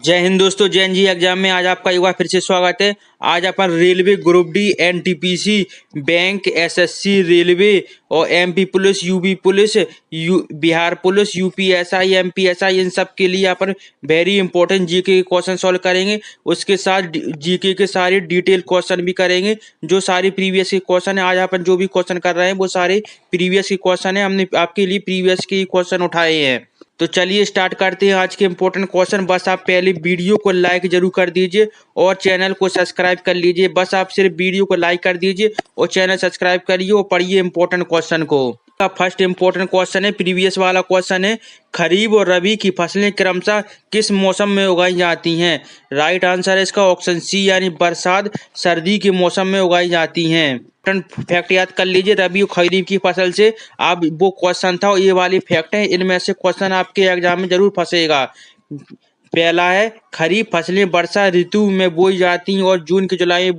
जय हिंद दोस्तों, जैन जी एग्जाम में आज आपका एक बार फिर से स्वागत है। आज अपन railway group D, NTPC, bank, SSC, railway और MP police, UP police, Bihar police, UPSI, MPSI, इन सब के लिए अपन वेरी इंपॉर्टेंट जीके के क्वेश्चन सॉल्व करेंगे। उसके साथ जीके के सारे डिटेल क्वेश्चन भी करेंगे। जो सारे प्रीवियस के क्वेश्चन है, आज अपन जो भी क्वेश्चन कर रहे हैं वो सारे प्रीवियस के क्वेश्चन है। हमने आपके लिए प्रीवियस के क्वेश्चन उठाए हैं। तो चलिए स्टार्ट करते हैं आज के इम्पोर्टेंट क्वेश्चन। बस आप पहले वीडियो को लाइक जरूर कर दीजिए और चैनल को सब्सक्राइब कर लीजिए। बस आप सिर्फ वीडियो को लाइक कर दीजिए और चैनल सब्सक्राइब करिए और पढ़िए इम्पोर्टेंट क्वेश्चन को। फर्स्ट इम्पोर्टेंट क्वेश्चन है, प्रीवियस वाला क्वेश्चन है, खरीफ और रबी की फसलें क्रमशः किस मौसम में उगाई जाती हैं? राइट आंसर है इसका ऑप्शन सी, यानी बरसात सर्दी के मौसम में उगाई जाती हैं। फैक्ट याद कर लीजिए, रबी और खरीफ की फसल से आप वो क्वेश्चन था और ये वाले फैक्ट हैं, इनमें से क्वेश्चन आपके एग्जाम में जरूर फंसेगा। पहला है, खरीफ फसलें वर्षा ऋतु में बोई जाती हैं और जून के जुलाई में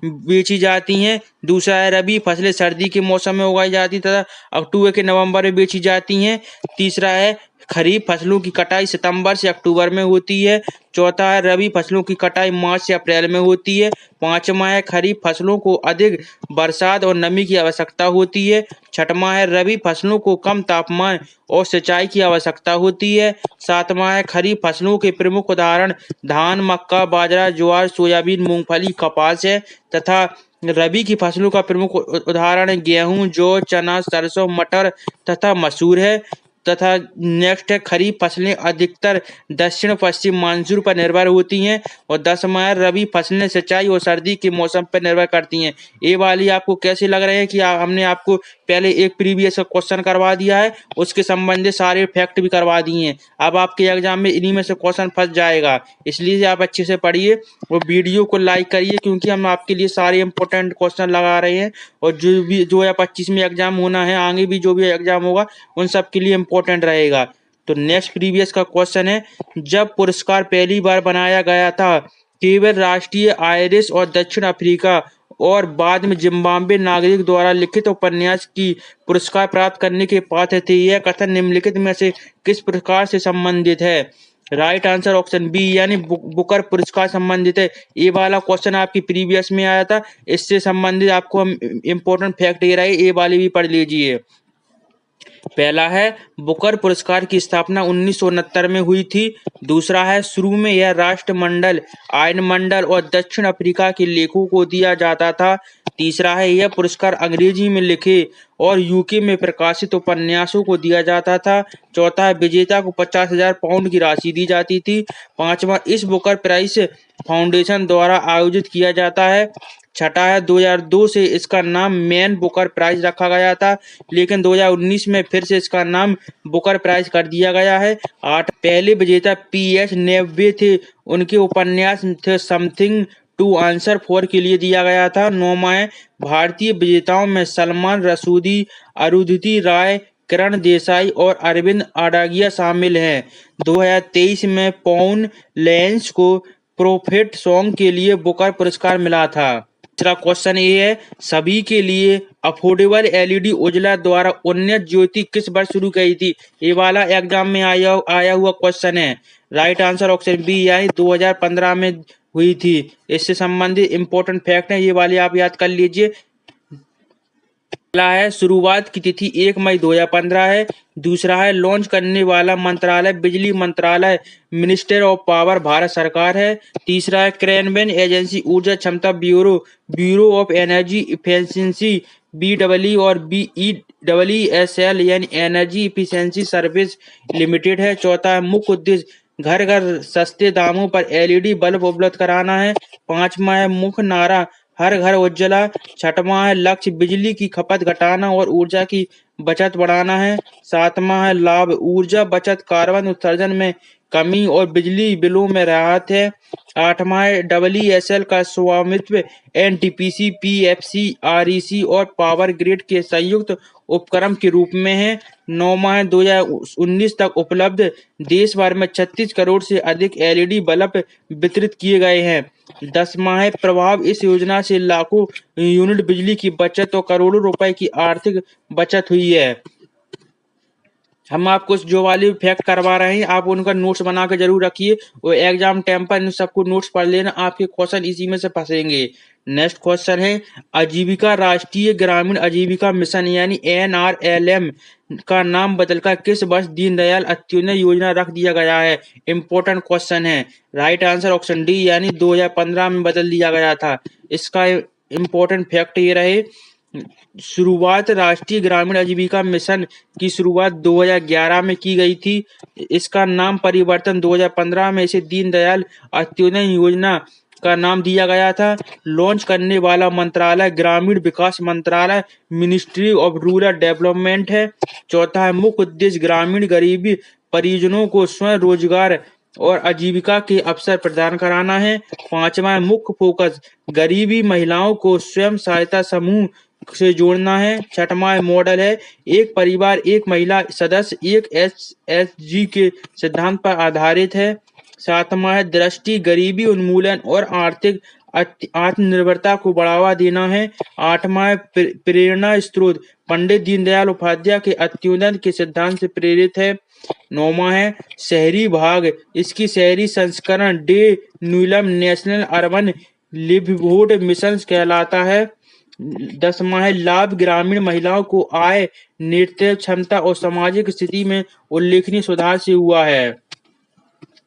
बेची जाती हैं। दूसरा है, रबी फसलें सर्दी के मौसम में उगाई जाती तथा अक्टूबर के नवंबर में बेची जाती हैं। तीसरा है, खरीफ फसलों की कटाई सितंबर से अक्टूबर में होती है। चौथा है, रबी फसलों की कटाई मार्च से अप्रैल में होती है। पांचवा है, खरीफ फसलों को अधिक बरसात और नमी की आवश्यकता होती है। छठवां है, रबी फसलों को कम तापमान और सिंचाई की आवश्यकता होती है। सातवां है, खरीफ फसलों के प्रमुख उदाहरण धान, मक्का, बाजरा, ज्वार, सोयाबीन, मूंगफली, कपास है तथा रबी की फसलों का प्रमुख उदाहरण गेहूं, जौ, चना, सरसों, मटर तथा मसूर है। तथा नेक्स्ट है, खरीफ फसलें अधिकतर दक्षिण पश्चिम मानसून पर निर्भर होती हैं। और 10वां है, रबी फसलें सिंचाई और सर्दी के मौसम पर निर्भर करती हैं। ये वाली आपको कैसे लग रहे हैं कि हमने आपको पहले एक प्रीवियस का क्वेश्चन करवा दिया है, उसके संबंधित सारे फैक्ट भी करवा दिए हैं। अब आपके एग्जाम में इन्हीं में से क्वेश्चन फंस जाएगा, इसलिए आप अच्छे से पढ़िए और वीडियो को लाइक करिए, क्योंकि हम आपके लिए सारे इंपॉर्टेंट क्वेश्चन लगा रहे हैं। और जो भी 2025 में एग्जाम होना है, आगे भी जो भी एग्जाम होगा, उन सब के लिए इम्पोर्टेंट रहेगा। तो नेक्स्ट प्रीवियस का क्वेश्चन है, जब पुरस्कार पहली बार बनाया गया था, केवल राष्ट्रीय आयरिश और दक्षिण अफ्रीका और बाद में जिम्बाब्वे नागरिक द्वारा लिखित उपन्यास की पुरस्कार प्राप्त करने के पात्र थे। यह कथन निम्नलिखित में से किस पुरस्कार से संबंधित है? राइट आंसर ऑप्शन बी, यानी बुकर पुरस्कार संबंधित है। ये वाला क्वेश्चन आपकी प्रीवियस में आया था, इससे संबंधित आपको हम इम्पोर्टेंट फैक्ट दे रहे हैं, ये वाली भी पढ़ लीजिए। पहला है, बुकर पुरस्कार की स्थापना 1969 में हुई थी। दूसरा है, शुरू में यह राष्ट्रमंडल, आयन मंडल और दक्षिण अफ्रीका के लेखकों को दिया जाता था। तीसरा है, यह पुरस्कार अंग्रेजी में लिखे और यूके में प्रकाशित उपन्यासों को दिया जाता था। चौथा है, विजेता को 50,000 पाउंड की राशि दी जाती थी। पांचवा, इस बुकर प्राइज फाउंडेशन द्वारा आयोजित किया जाता है। छठा है, 2002 से इसका नाम मैन बुकर प्राइज रखा गया था, लेकिन 2019 में फिर से इसका नाम बुकर प्राइज कर दिया गया है। आठ, पहले विजेता पीएच नेव्वे थे, उनके उपन्यास थे समथिंग टू आंसर फॉर के लिए दिया गया था। नौवां है, भारतीय विजेताओं में सलमान रसूदी, अरुंधति राय, किरण देसाई और अरविंद अडागिया शामिल हैं। 2023 में पॉन लेंस को प्रोफेट सॉन्ग के लिए बुकर पुरस्कार मिला था। तीसरा क्वेश्चन ये है, सभी के लिए अफोर्डेबल एलईडी उजाला द्वारा उन्नत ज्योति किस वर्ष शुरू की थी? ये वाला एग्जाम में आया हुआ क्वेश्चन है। राइट आंसर ऑप्शन बी, यानी 2015 में हुई थी। इससे संबंधित इंपॉर्टेंट फैक्ट है, ये वाले आप याद कर लीजिए। पहला है, शुरुआत की तिथि 1 मई 2015 है। दूसरा है, लॉन्च करने वाला मंत्रालय बिजली मंत्रालय, मिनिस्टर ऑफ पावर, भारत सरकार है। तीसरा है, क्रेनबेन एजेंसी, ऊर्जा क्षमता bureau, bureau of energy efficiency, BEE और BESL यानी एनर्जी इफिशिएंसी सर्विस लिमिटेड है। चौथा है, मुख्य उद्देश्य घर घर सस्ते दामों पर एलईडी बल्ब उपलब्ध कराना है। पांचवा है, मुख्य नारा हर घर उज्ज्वला। छठवां है, लक्ष्य बिजली की खपत घटाना और ऊर्जा की बचत बढ़ाना है। सातवां है, लाभ ऊर्जा बचत, कार्बन उत्सर्जन में कमी और बिजली बिलों में राहत है। आठवां है, WESL का स्वामित्व एनटीपीसी, PFC, REC और पावर ग्रिड के संयुक्त उपक्रम के रूप में है। नौवां है, 2019 तक उपलब्ध देश भर में 36 करोड़ से अधिक एलईडी बल्ब वितरित किए गए हैं। 10वां है, प्रभाव इस योजना से लाखों यूनिट बिजली की बचत और करोड़ों रुपए की आर्थिक बचत हुई है। हम आपको जो वाली फैक्ट करवा रहे हैं आप उनका नोट्स बना के जरूर रखिए और एग्जाम टाइम पर इन सबको नोट्स पढ़ लेना, आपके क्वेश्चन इसी में से फंसेंगे। नेक्स्ट क्वेश्चन है आजीविका राष्ट्रीय ग्रामीण आजीविका मिशन यानी NRLM का नाम बदलकर किस वर्ष दीनदयाल अंत्योदय योजना रख दिया गया है? इंपॉर्टेंट क्वेश्चन है। राइट आंसर ऑप्शन डी यानी 2015 में बदल दिया गया था। इसका इंपॉर्टेंट फैक्ट ये रहे शुरुआत राष्ट्रीय ग्रामीण आजीविका मिशन की शुरुआत 2011 में की गई थी। इसका नाम परिवर्तन 2015 में इसे दीनदयाल अंत्योदय योजना का नाम दिया गया था। लॉन्च करने वाला मंत्रालय ग्रामीण विकास मंत्रालय मिनिस्ट्री ऑफ रूरल डेवलपमेंट है। चौथा है मुख्य उद्देश्य ग्रामीण गरीबी परिजनों को स्वयं रोजगार और आजीविका के अवसर प्रदान कराना है। पांचवा है मुख्य फोकस गरीबी महिलाओं को स्वयं सहायता समूह से जोड़ना है। छठवां मॉडल है एक परिवार एक महिला सदस्य एक SHG के सिद्धांत पर आधारित है। सातवां है दृष्टि गरीबी उन्मूलन और आर्थिक आत्मनिर्भरता को बढ़ावा देना है। आठवां है प्रेरणा स्रोत पंडित दीनदयाल उपाध्याय के अंत्योदय के सिद्धांत से प्रेरित है। नौवां है शहरी भाग इसकी शहरी संस्करण DAY NULM national urban livelihood mission कहलाता है। 10वां है लाभ ग्रामीण महिलाओं को आय नेतृत्व क्षमता और सामाजिक स्थिति में उल्लेखनीय सुधार से हुआ है।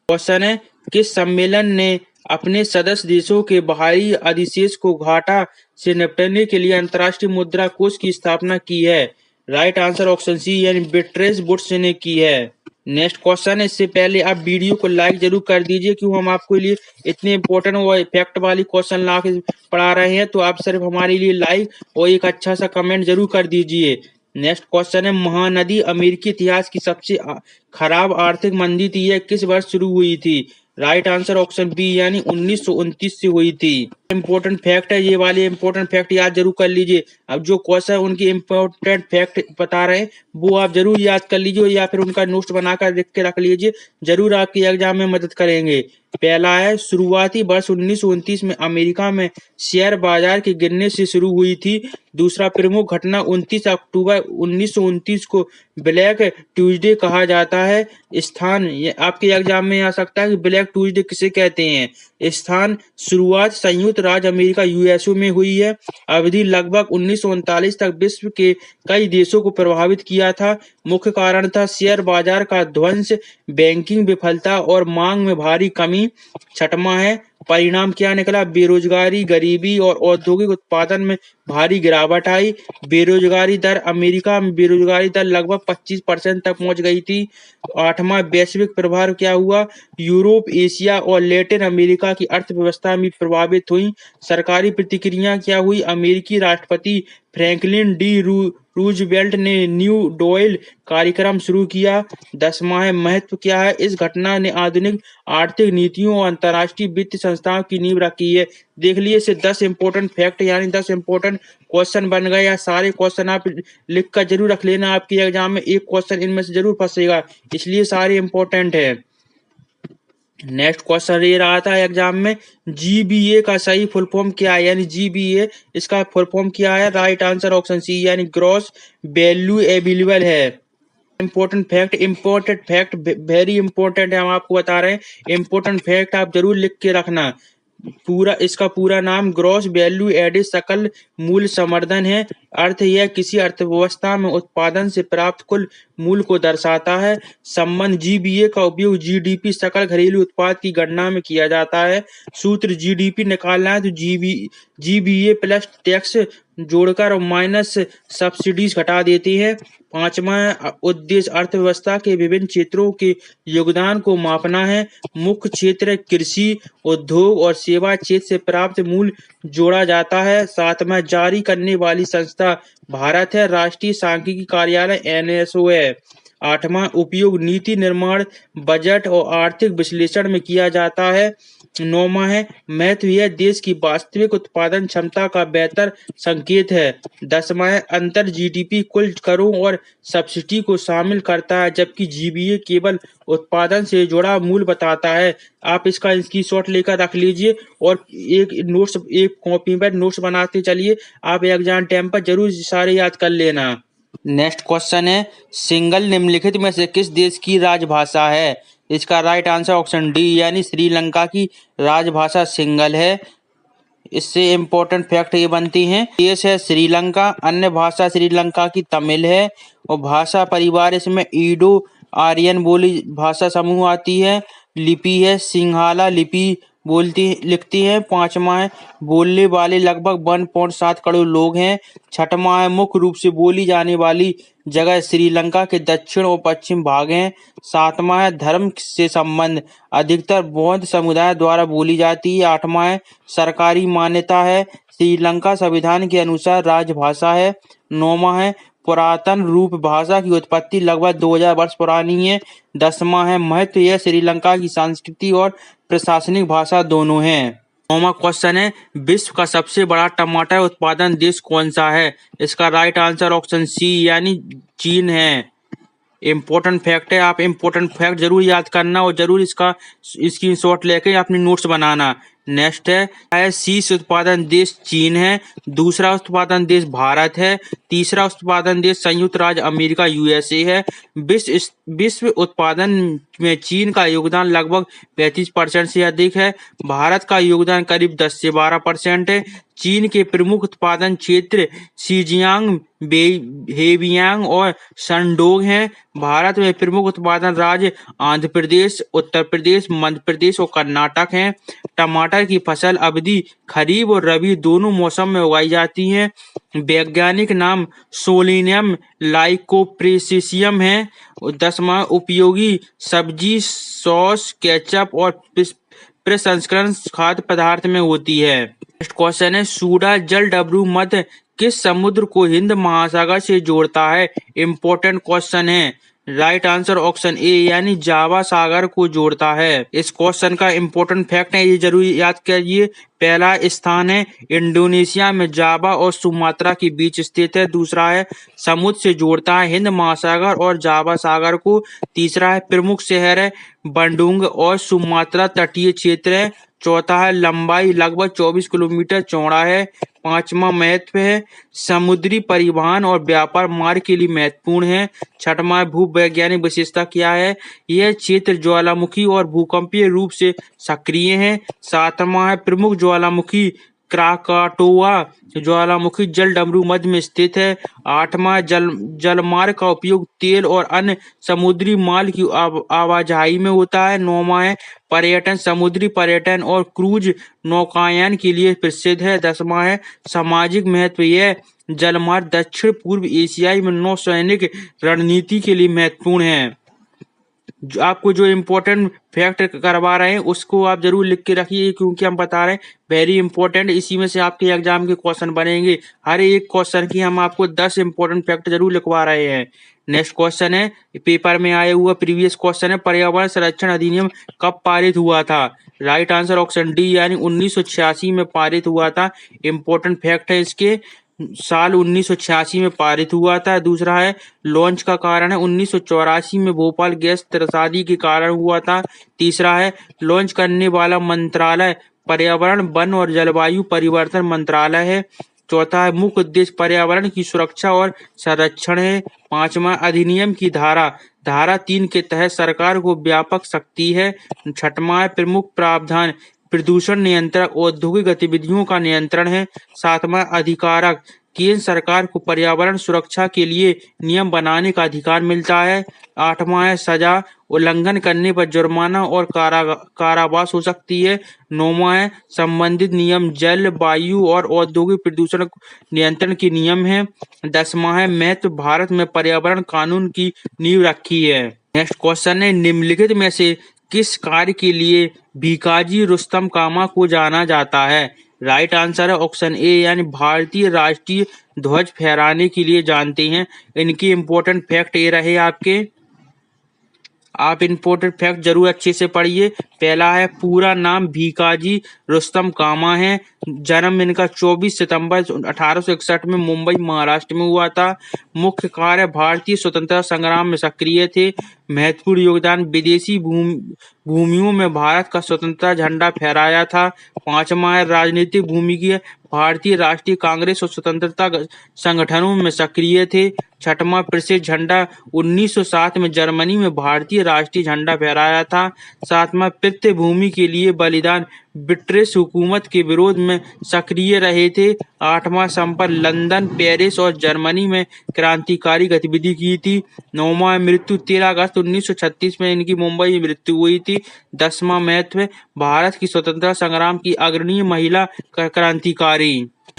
क्वेश्चन है किस सम्मेलन ने अपने सदस्य देशों के बाहरी अधिशेष को घाटा से निपटने के लिए अंतर्राष्ट्रीय मुद्रा कोष की स्थापना की है? राइट आंसर ऑप्शन सी यानी ब्रेटन वुड्स ने की है। नेक्स्ट क्वेश्चन है इससे पहले आप वीडियो को लाइक जरूर कर दीजिए क्यों हम आपके लिए इतने इंपॉर्टेंट और इफेक्ट वाली क्वेश्चन ला के पढ़ा रहे हैं, तो आप सिर्फ हमारे लिए लाइक और एक अच्छा सा कमेंट जरूर कर दीजिए। नेक्स्ट क्वेश्चन है महानदी अमेरिकी इतिहास की सबसे खराब आर्थिक मंदी थी यह किस वर्ष शुरू हुई थी? राइट आंसर ऑप्शन बी यानी 1929 से हुई थी। इंपॉर्टेंट फैक्ट है ये वाले इंपॉर्टेंट फैक्ट याद जरूर कर लीजिए। अब जो क्वेश्चन उनकी इंपॉर्टेंट फैक्ट बता रहे हैं वो आप जरूर याद कर लीजिए या फिर उनका नोट्स बनाकर लिख के रख लीजिए, जरूर आपके एग्जाम में मदद करेंगे। पहला है शुरुआती वर्ष 1929 में अमेरिका में शेयर बाजार के गिरने से शुरू हुई थी। दूसरा प्रमुख घटना 29 अक्टूबर 1929 को ब्लैक ट्यूसडे कहा जाता है। स्थान आपके एग्जाम में आ सकता है कि ब्लैक ट्यूसडे किसे कहते हैं। स्थान शुरुआत संयुक्त राज्य अमेरिका USA में हुई है। अवधि लगभग 1939 तक विश्व के कई देशों को प्रभावित किया था। मुख्य कारण था शेयर बाजार का ध्वंस बैंकिंग विफलता और मांग में भारी कमी। छठवां है परिणाम क्या निकला बेरोजगारी गरीबी और औद्योगिक उत्पादन में भारी गिरावट आई। बेरोजगारी दर अमेरिका में बेरोजगारी दर लगभग 25% तक पहुंच गई थी। आठवां वैश्विक प्रभाव क्या हुआ यूरोप एशिया और लैटिन अमेरिका की अर्थव्यवस्था भी प्रभावित हुई। सरकारी प्रतिक्रिया क्या हुई अमेरिकी राष्ट्रपति फ्रैंकलिन डी रूजवेल्ट ने न्यू डील कार्यक्रम शुरू किया। 10वां है महत्व क्या है इस घटना ने आधुनिक आर्थिक नीतियों और अंतर्राष्ट्रीय वित्तीय संस्थाओं की नींव रखी है। देख लिए इसे 10 इंपॉर्टेंट फैक्ट यानी 10 इंपॉर्टेंट क्वेश्चन बन गए। या सारे क्वेश्चन आप लिख कर जरूर रख लेना, आपके एग्जाम में एक क्वेश्चन इनमें से जरूर फंसेगा, इसलिए सारे इंपॉर्टेंट है। नेक्स्ट क्वेश्चन ये रहा था एग्जाम में GBA का सही फुल फॉर्म क्या है यानी GBA इसका फुल फॉर्म क्या है? राइट आंसर ऑप्शन सी यानी ग्रॉस वैल्यू अवेलेबल है। इंपॉर्टेंट फैक्ट वेरी इंपॉर्टेंट है, हम आपको बता रहे हैं इंपॉर्टेंट फैक्ट आप जरूर लिख के रखना। इसका पूरा नाम ग्रॉस वैल्यू एडेड सकल मूल्य संवर्धन है। अर्थ यह किसी अर्थव्यवस्था में उत्पादन से प्राप्त कुल मूल्य को दर्शाता है। संबंध GBA का उपयोग GDP सकल घरेलू उत्पाद की गणना में किया जाता है। सूत्र GDP निकालना है तो GBA प्लस टैक्स जोड़कर और माइनस सब्सिडीज घटा देती है। पांचवा उद्देश्य अर्थव्यवस्था के विभिन्न क्षेत्रों के योगदान को मापना है। मुख्य क्षेत्र कृषि उद्योग और सेवा क्षेत्र से प्राप्त मूल्य जोड़ा जाता है। सातवां जारी करने वाली संस्था भारत है, राष्ट्रीय सांख्यिकी कार्यालय NSO है। आठवां उपयोग नीति निर्माण बजट और आर्थिक विश्लेषण में किया जाता है। नौवां है महत्व यह देश की वास्तविक उत्पादन क्षमता का बेहतर संकेत है। 10वां है अंतर GDP कुल करों और सब्सिडी को शामिल करता है जबकि GBA केवल उत्पादन से जुड़ा मूल्य बताता है। आप इसका स्क्रीनशॉट लेकर रख लीजिए और एक कॉपी पर नोट्स बनाते चलिए, आप एग्जाम टाइम पर जरूर सारे याद कर लेना। नेक्स्ट क्वेश्चन है, सिंगल निम्नलिखित में से किस देश की राजभाषा है? इसका राइट आंसर ऑप्शन डी यानी श्रीलंका की राजभाषा सिंगल है। इससे इम्पोर्टेंट फैक्ट ये बनती हैं। देश है श्रीलंका, अन्य भाषा श्रीलंका की तमिल है और भाषा परिवार इसमें ईडो आर्यन बोली भाषा समूह आती है। लिपि है सिंहाला लिपि लिखती है। पांचवा है बोलने वाले लगभग 1.7 करोड़ लोग हैं। छठवां है मुख्य रूप से बोली जाने वाली जगह श्रीलंका के दक्षिण और पश्चिम भाग हैं। सातवां है धर्म से संबंध अधिकतर बौद्ध समुदाय द्वारा बोली जाती है। आठवां है सरकारी मान्यता है श्रीलंका संविधान के अनुसार राजभाषा है। नौवां है पुरातन रूप भाषा की उत्पत्ति लगभग 2000 वर्ष पुरानी है। 10वां है महत्व यह श्रीलंका की संस्कृति और प्रशासनिक भाषा दोनों है। 9वां क्वेश्चन है विश्व का सबसे बड़ा टमाटर उत्पादन देश कौन सा है? इसका राइट आंसर ऑप्शन सी यानी चीन है। इम्पोर्टेंट फैक्ट है, आप इम्पोर्टेंट फैक्ट जरूर याद करना और जरूर इसका स्क्रीनशॉट लेके अपनी नोट्स बनाना। नेक्स्ट है शीर्ष उत्पादन देश चीन है। दूसरा उत्पादन देश भारत है। तीसरा उत्पादन देश संयुक्त राज्य अमेरिका यूएसए है। विश्व उत्पादन में चीन का योगदान लगभग 35% से अधिक है। भारत का योगदान करीब 10 से 12% है। चीन के प्रमुख उत्पादन क्षेत्र शिजियांग, हेबियांग और शंडोंग हैं। भारत में प्रमुख उत्पादन राज्य आंध्र प्रदेश, उत्तर प्रदेश, मध्य प्रदेश और कर्नाटक हैं। टमाटर की फसल अवधि खरीफ और रबी दोनों मौसम में उगाई जाती है। वैज्ञानिक नाम सोलिनियम लाइकोप्रेसियम है। 10वां उपयोगी सब्जी सॉस, केचप और प्रसंस्करण खाद्य पदार्थ में होती है। नेक्स्ट क्वेश्चन है सूडा जल डब्रू मध्य किस समुद्र को हिंद महासागर से जोड़ता है? इम्पोर्टेंट क्वेश्चन है। राइट आंसर ऑप्शन ए यानी जावा सागर को जोड़ता है। इस क्वेश्चन का इम्पोर्टेंट फैक्ट है, ये जरूर याद करिए। पहला स्थान है इंडोनेशिया में जावा और सुमात्रा के बीच स्थित है। दूसरा है समुद्र से जोड़ता है हिंद महासागर और जावा सागर को। तीसरा है प्रमुख शहर है बंडुंग और सुमात्रा तटीय क्षेत्र है। चौथा है लंबाई लगभग 24 किलोमीटर चौड़ा है। पांचवा महत्व है समुद्री परिवहन और व्यापार मार्ग के लिए महत्वपूर्ण है। छठवां भूवैज्ञानिक विशेषता क्या है? यह क्षेत्र ज्वालामुखी और भूकंपीय रूप से सक्रिय है। सातवां है प्रमुख ज्वालामुखी क्राकाटोआ ज्वालामुखी जल डमरू मध्य में स्थित है। आठवां जलमार्ग का उपयोग तेल और अन्य समुद्री माल की आवाजाही में होता है। नौवां है पर्यटन समुद्री पर्यटन और क्रूज नौकायन के लिए प्रसिद्ध है। 10वां है सामाजिक महत्व यह जलमार्ग दक्षिण पूर्व एशियाई में नौसैनिक रणनीति के लिए महत्वपूर्ण है। आपको जो इम्पोर्टेंट फैक्ट करवा रहे हैं उसको आप जरूर लिख के रखिए क्योंकि हम बता रहे हैं वेरी इंपॉर्टेंट, इसी में से आपके एग्जाम के क्वेश्चन बनेंगे। हर एक क्वेश्चन की हम आपको 10 इंपॉर्टेंट फैक्ट जरूर लिखवा रहे हैं। नेक्स्ट क्वेश्चन है पेपर में आया हुआ प्रीवियस क्वेश्चन है पर्यावरण संरक्षण अधिनियम कब पारित हुआ था? राइट आंसर ऑप्शन डी यानी 1986 में पारित हुआ था। इम्पोर्टेंट फैक्ट है इसके साल 1986 में पारित हुआ था। दूसरा है लॉन्च का कारण है 1984 में भोपाल गैस त्रसादी के कारण हुआ था। तीसरा है लॉन्च करने वाला मंत्रालय पर्यावरण वन और जलवायु परिवर्तन मंत्रालय है। चौथा है मुख्य उद्देश्य पर्यावरण की सुरक्षा और संरक्षण है। पांचवा अधिनियम की धारा 3 के तहत सरकार को व्यापक शक्ति है। छठवां है प्रमुख प्रावधान प्रदूषण नियंत्रण औद्योगिक गतिविधियों का नियंत्रण है। सातवां अधिकारक केंद्र सरकार को पर्यावरण सुरक्षा के लिए नियम बनाने का अधिकार मिलता है। आठवां है सजा उल्लंघन करने पर जुर्माना और कारावास हो सकती है। नौवां है संबंधित नियम जल वायु और औद्योगिक प्रदूषण नियंत्रण के नियम है। 10वां है महत्व भारत में पर्यावरण कानून की नींव रखी है। नेक्स्ट क्वेश्चन है निम्नलिखित में से किस कार्य के लिए भीकाजी रुस्तम कामा को जाना जाता है? राइट आंसर है ऑप्शन ए यानी भारतीय राष्ट्रीय ध्वज फहराने के लिए जानते हैं। इनकी इम्पोर्टेंट फैक्ट ये रहे आपके, आप इम्पोर्टेंट फैक्ट जरूर अच्छे से पढ़िए। पहला है पूरा नाम भीकाजी रुस्तम कामा है। जन्म इनका 24 सितंबर 1861 में मुंबई महाराष्ट्र में हुआ था। मुख्य कार्य भारतीय स्वतंत्रता संग्राम में सक्रिय थे। महत्वपूर्ण योगदान, विदेशी भूमियों में भारत का स्वतंत्रता झंडा फहराया था। 5वां है राजनीतिक भूमिका, भारतीय राष्ट्रीय कांग्रेस और स्वतंत्रता संगठनों में सक्रिय थे। 6वां प्रसिद्ध झंडा, 1907 में जर्मनी में भारतीय राष्ट्रीय झंडा फहराया था। 7वां पितृभूमि के लिए बलिदान, ब्रिटिश हुकूमत के विरोध में सक्रिय रहे थे। 8वां संपर्क, लंदन, पेरिस और जर्मनी में क्रांतिकारी गतिविधि की थी। 9वां मृत्यु, 13 अगस्त 1936 में इनकी मुंबई में मृत्यु हुई थी। 10वां महत्व, भारत की स्वतंत्रता संग्राम की अग्रणी महिला क्रांतिकारी।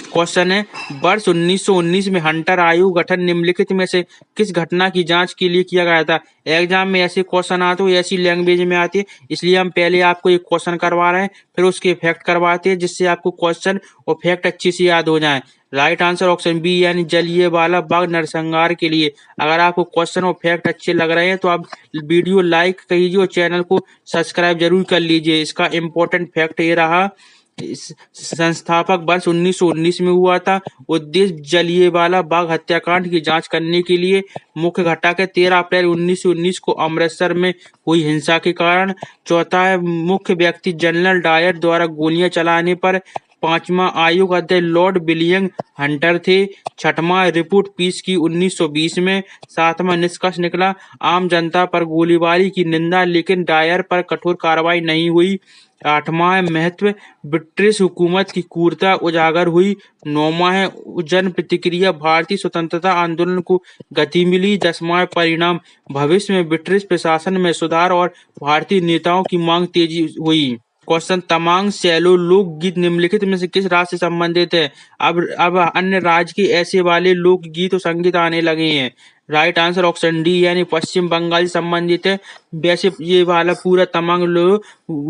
क्वेश्चन है, वर्ष 1919 में हंटर आयोग गठन निम्नलिखित में से किस घटना की जांच के लिए किया गया था? एग्जाम में ऐसे क्वेश्चन आते हो, ऐसी लैंग्वेज में आती है, इसलिए हम पहले आपको एक क्वेश्चन करवा रहे हैं, फिर उसके फैक्ट करवाते हैं, जिससे आपको क्वेश्चन और फैक्ट अच्छे से याद हो जाए। राइट आंसर ऑप्शन बी यानी जलियांवाला बाग नरसंहार के लिए। अगर आपको क्वेश्चन और फैक्ट अच्छे लग रहे हैं तो आप वीडियो लाइक कीजिए और चैनल को सब्सक्राइब जरूर कर लीजिए। इसका इम्पोर्टेंट फैक्ट ये रहा, संस्थापक वर्ष 1919 में हुआ था। उद्देश्य, जलियांवाला बाग हत्याकांड की जांच करने के लिए। मुख्य घटक है 13 अप्रैल 1919 को अमृतसर में हुई हिंसा के कारण। चौथा है, मुख्य व्यक्ति जनरल डायर द्वारा गोलियां चलाने पर। 5वां आयोग अध्यक्ष लॉर्ड विलियम हंटर थे। 6वां रिपोर्ट पीस की 1920 में। 7वां निष्कर्ष निकला, आम जनता पर गोलीबारी की निंदा, लेकिन डायर पर कठोर कार्रवाई नहीं हुई। 8वां महत्व, ब्रिटिश हुकूमत की क्रूरता उजागर हुई। 9वां है जन प्रतिक्रिया, भारतीय स्वतंत्रता आंदोलन को गति मिली। 10वां परिणाम, भविष्य में ब्रिटिश प्रशासन में सुधार और भारतीय नेताओं की मांग तेजी हुई। क्वेश्चन, तमांग सैलो लोकगीत निम्नलिखित में से किस राज्य से संबंधित है? अब अन्य राज्य के ऐसे वाले लोकगीत और संगीत आने लगे हैं। राइट आंसर ऑप्शन डी यानी पश्चिम बंगाल से संबंधित है। वैसे ये वाला पूरा तमांग लोग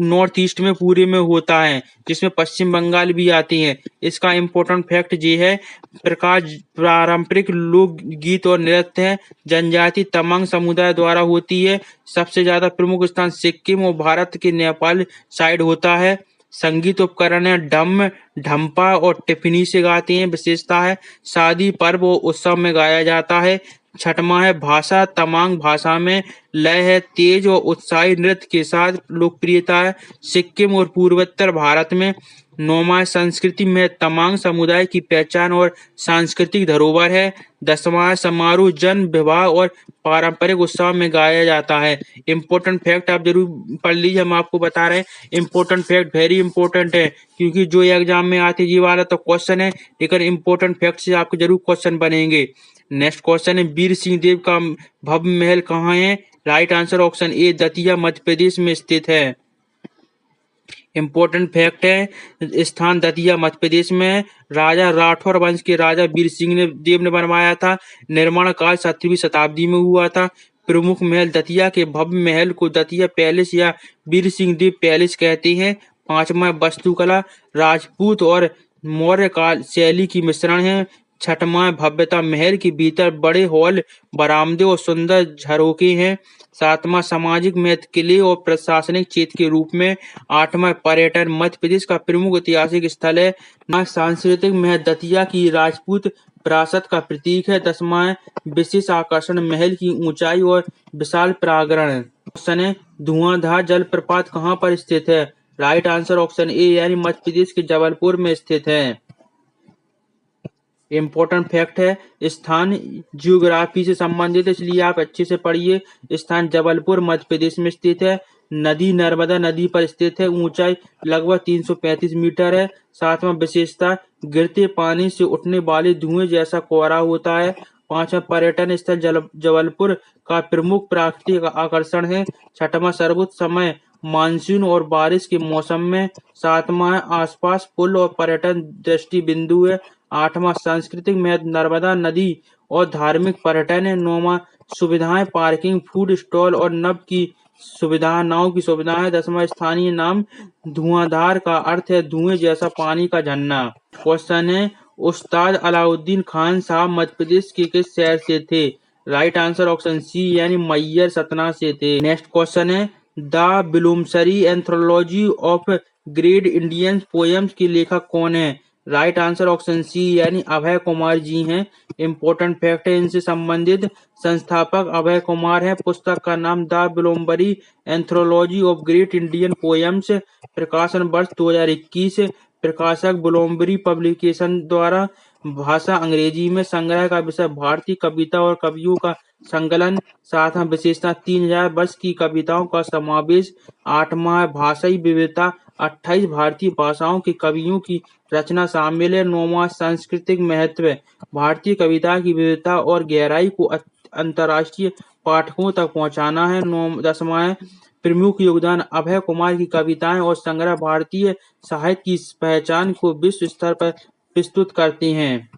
नॉर्थ ईस्ट में पूरे में होता है, जिसमें पश्चिम बंगाल भी आती है। इसका इम्पोर्टेंट फैक्ट ये है, प्रकार पारंपरिक लोक गीत और नृत्य है, जनजाति तमांग समुदाय द्वारा होती है। सबसे ज्यादा प्रमुख स्थान सिक्किम और भारत के नेपाल साइड होता है। संगीत उपकरण है डम, ढम्पा और टिफनी से गाते हैं। विशेषता है शादी, पर्व और उत्सव में गाया जाता है। 6वां है भाषा, तमांग भाषा में लय है, तेज और उत्साही नृत्य के साथ लोकप्रियता है सिक्किम और पूर्वोत्तर भारत में। 9वां संस्कृति में तमांग समुदाय की पहचान और सांस्कृतिक धरोहर है। 10वां समारोह, जन्म, विवाह और पारंपरिक उत्सव में गाया जाता है। इम्पोर्टेंट फैक्ट आप जरूर पढ़ लीजिए, हम आपको बता रहे हैं। इम्पोर्टेंट फैक्ट वेरी इंपॉर्टेंट है, क्योंकि जो एग्जाम में आते ये वाला तो क्वेश्चन है, लेकिन इम्पोर्टेंट फैक्ट से आपके जरूर क्वेश्चन बनेंगे। नेक्स्ट क्वेश्चन है, वीर सिंह देव का भव्य महल कहाँ है? Right answer option A Datia Madhya Pradesh में स्थित है। इम्पोर्टेंट फैक्ट है, स्थान दतिया मध्य प्रदेश में राजा राठौर वंश के राजा वीर सिंह देव ने बनवाया था। निर्माण काल 17वीं शताब्दी में हुआ था। प्रमुख महल, दतिया के भव्य महल को दतिया पैलेस या वीर सिंह देव पैलेस कहते हैं। 5वां वास्तुकला, राजपूत और मौर्य काल शैली की मिश्रण है। 6वां भव्यता, महल के भीतर बड़े हॉल, बरामदे और सुंदर झरोखे हैं। 7वां सामाजिक महत्व, किले और प्रशासनिक क्षेत्र के रूप में। 8वां पर्यटन, मध्य प्रदेश का प्रमुख ऐतिहासिक स्थल है। 9वां सांस्कृतिक महत्व, दतिया की राजपूत विरासत का प्रतीक है। 10वां विशेष आकर्षण, महल की ऊंचाई और विशाल प्रांगण। क्वेश्चन है, धुआंधार जलप्रपात कहाँ पर स्थित है? राइट आंसर ऑप्शन ए यानी मध्य प्रदेश के जबलपुर में स्थित है। इम्पोर्टेंट फैक्ट है, स्थान जियोग्राफी से संबंधित है, इसलिए आप अच्छे से पढ़िए। स्थान जबलपुर मध्य प्रदेश में स्थित है। नदी नर्मदा नदी पर स्थित है। ऊंचाई लगभग 335 मीटर है। 7वां विशेषता, गिरते पानी से उठने वाले धुएं जैसा कोहरा होता है। 5वां पर्यटन स्थल, जबलपुर का प्रमुख प्राकृतिक आकर्षण है। 6वां सर्वोत्तम समय, मानसून और बारिश के मौसम में। 7वां आसपास पुल और पर्यटन दृष्टि बिंदु है। 8वां सांस्कृतिक महत्व, नर्मदा नदी और धार्मिक पर्यटन है। 9वां सुविधाएं, पार्किंग, फूड स्टॉल और नाव की सुविधा है। 10वां स्थानीय नाम, धुआंधार का अर्थ है धुएं जैसा पानी का झरना। क्वेश्चन है, उस्ताद अलाउद्दीन खान साहब मध्य प्रदेश के किस शहर से थे? राइट आंसर ऑप्शन सी यानी मैयर सतना से थे। नेक्स्ट क्वेश्चन है, the Bloomsbury anthology of great Indian poems के लेखक कौन है? राइट आंसर ऑप्शन सी यानी अभय कुमार जी हैं। इम्पोर्टेंट फैक्ट है इनसे संबंधित, संस्थापक अभय कुमार है। पुस्तक का नाम the Bloomsbury anthology of great Indian poems, प्रकाशन वर्ष 2021, प्रकाशक ब्लूमबरी पब्लिकेशन द्वारा। भाषा अंग्रेजी में, संग्रह का विषय भारतीय कविता और कवियों का संकलन, सातवां विशेषता 3000 वर्ष की कविताओं का समावेश, आठवां भाषाई विविधता, 28 भारतीय भाषाओं के कवियों की रचना शामिल है, नौवां सांस्कृतिक महत्व, भारतीय कविता की विविधता और गहराई को अंतर्राष्ट्रीय पाठकों तक पहुंचाना है, दसवां है प्रमुख योगदान अभय कुमार की कविताएं और संग्रह भारतीय साहित्य की पहचान को विश्व स्तर पर प्रस्तुत करते हैं।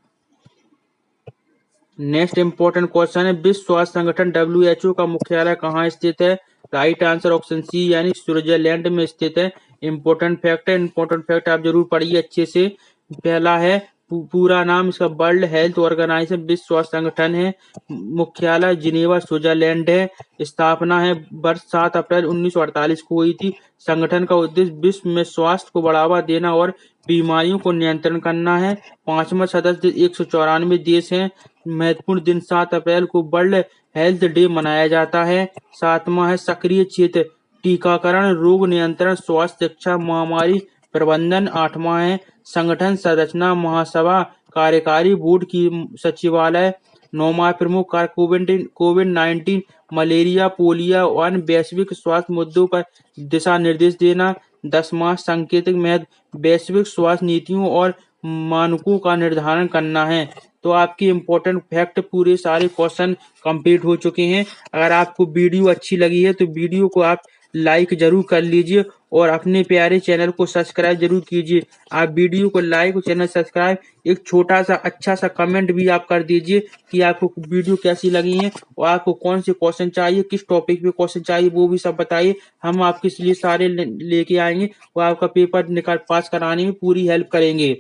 नेक्स्ट इंपॉर्टेंट क्वेश्चन है, विश्व स्वास्थ्य संगठन WHO का मुख्यालय कहाँ स्थित है? राइट आंसर ऑप्शन सी यानी स्विट्जरलैंड में स्थित है। इंपॉर्टेंट फैक्ट है, इंपॉर्टेंट फैक्ट आप जरूर पढ़िए अच्छे से। पहला है पूरा नाम इसका वर्ल्ड हेल्थ ऑर्गेनाइजेशन, विश्व स्वास्थ्य संगठन है। मुख्यालय जिनेवा स्विट्जरलैंड है। स्थापना है वर्ष 7 अप्रैल 1948 को हुई थी। संगठन का उद्देश्य विश्व में स्वास्थ्य को बढ़ावा देना और बीमारियों को नियंत्रण करना है। 5वां सदस्य 194 देश हैं। महत्वपूर्ण दिन 7 अप्रैल को वर्ल्ड हेल्थ डे मनाया जाता है। 7वां है सक्रिय क्षेत्र, टीकाकरण, रोग नियंत्रण, स्वास्थ्य शिक्षा, महामारी प्रबंधन। 8वां है संगठन संरचना, महासभा, कार्यकारी बोर्ड की सचिवालय। 9वां प्रमुख कार्य कोविड-19, मलेरिया, पोलियो और अन्य वैश्विक स्वास्थ्य मुद्दों पर दिशा निर्देश देना। 10वां सांकेतिक महत्व, वैश्विक स्वास्थ्य नीतियों और मानकों का निर्धारण करना है। तो आपकी इम्पोर्टेंट फैक्ट पूरे सारे क्वेश्चन कंप्लीट हो चुके हैं। अगर आपको वीडियो अच्छी लगी है तो वीडियो को आप लाइक जरूर कर लीजिए और अपने प्यारे चैनल को सब्सक्राइब जरूर कीजिए। आप वीडियो को लाइक और चैनल सब्सक्राइब, एक छोटा सा अच्छा सा कमेंट भी आप कर दीजिए कि आपको वीडियो कैसी लगी है और आपको कौन से क्वेश्चन चाहिए, किस टॉपिक पे क्वेश्चन चाहिए वो भी सब बताइए। हम आपके लिए सारे लेके आएंगे और आपका पेपर निकाल पास कराने में पूरी हेल्प करेंगे।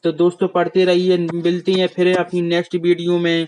तो दोस्तों पढ़ते रहिए, मिलते हैं फिर अपनी नेक्स्ट वीडियो में।